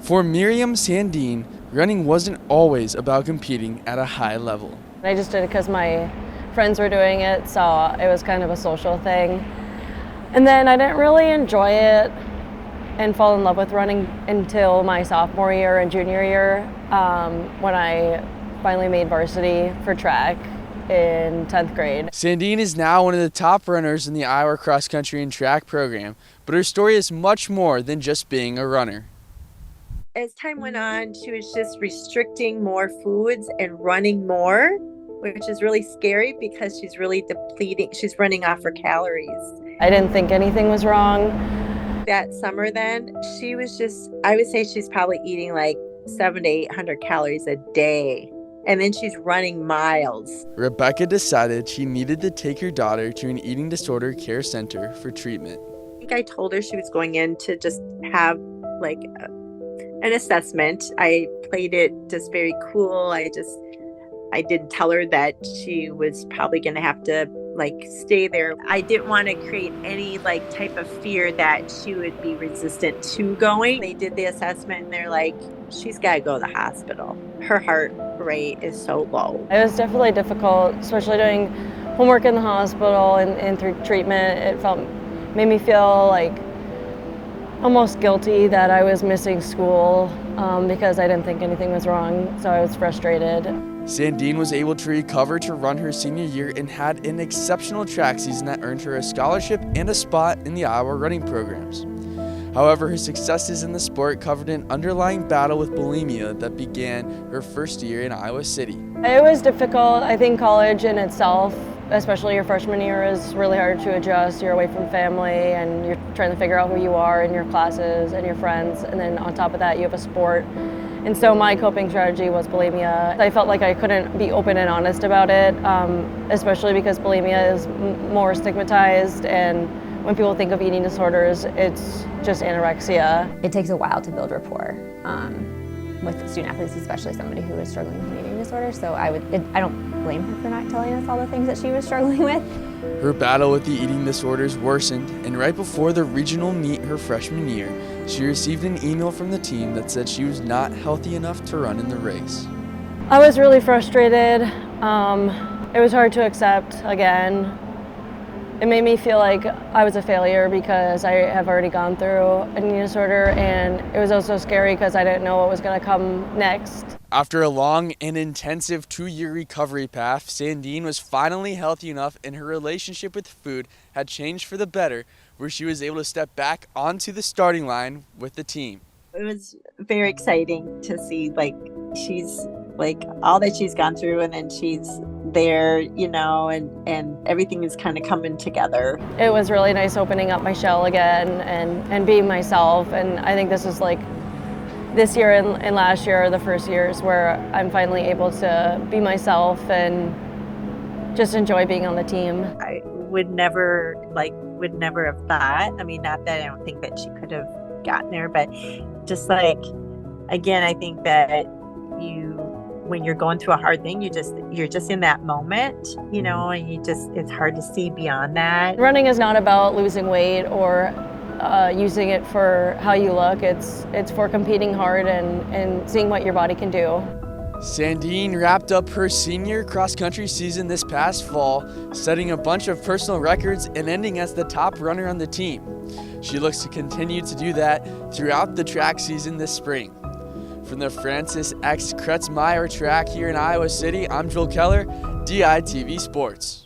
For Miriam Sandeen, running wasn't always about competing at a high level. I just did it because my friends were doing it, so it was kind of a social thing. And then I didn't really enjoy it and fall in love with running until my sophomore year and junior year, when I finally made varsity for track in 10th grade. Sandeen is now one of the top runners in the Iowa cross country and track program, but her story is much more than just being a runner. As time went on, she was just restricting more foods and running more, which is really scary because she's really depleting. She's running off her calories. I didn't think anything was wrong. That summer then, she was just, I would say she's probably eating like 700 to 800 calories a day. And then she's running miles. Rebecca decided she needed to take her daughter to an eating disorder care center for treatment. I think I told her she was going in to just have like an assessment. I played it just very cool. I didn't tell her that she was probably going to have to like stay there. I didn't want to create any like type of fear that she would be resistant to going. They did the assessment and they're like, she's got to go to the hospital. Her heart rate is so low. It was definitely difficult, especially doing homework in the hospital and through treatment. It made me feel like almost guilty that I was missing school because I didn't think anything was wrong, so I was frustrated. Sandeen was able to recover to run her senior year and had an exceptional track season that earned her a scholarship and a spot in the Iowa running programs. However, her successes in the sport covered an underlying battle with bulimia that began her first year in Iowa City. It was difficult. I think college in itself, especially your freshman year, is really hard to adjust. You're away from family and you're trying to figure out who you are in your classes and your friends, and then on top of that you have a sport. And so my coping strategy was bulimia. I felt like I couldn't be open and honest about it, especially because bulimia is more stigmatized, and when people think of eating disorders, it's just anorexia. It takes a while to build rapport with student athletes, especially somebody who is struggling with an eating disorder. So I don't blame her for not telling us all the things that she was struggling with. Her battle with the eating disorders worsened, and right before the regional meet her freshman year, she received an email from the team that said she was not healthy enough to run in the race. I was really frustrated. It was hard to accept again. It made me feel like I was a failure because I have already gone through an eating disorder, and it was also scary because I didn't know what was going to come next. After a long and intensive 2-year recovery path, Sandeen was finally healthy enough, and her relationship with food had changed for the better, where she was able to step back onto the starting line with the team. It was very exciting to see like she's like all that she's gone through, and then she's there, you know, and everything is kind of coming together. It was really nice opening up my shell again and being myself, and I think this is like this year and last year are the first years where I'm finally able to be myself and just enjoy being on the team. I would never have thought, I mean, not that I don't think that she could have gotten there, but just like, again, I think that when you're going through a hard thing, you're just in that moment, you know, and it's hard to see beyond that. Running is not about losing weight or using it for how you look. It's for competing hard and seeing what your body can do. Sandeen wrapped up her senior cross-country season this past fall, setting a bunch of personal records and ending as the top runner on the team. She looks to continue to do that throughout the track season this spring. From the Francis X. Kretzmeyer track here in Iowa City, I'm Kellar, DITV Sports.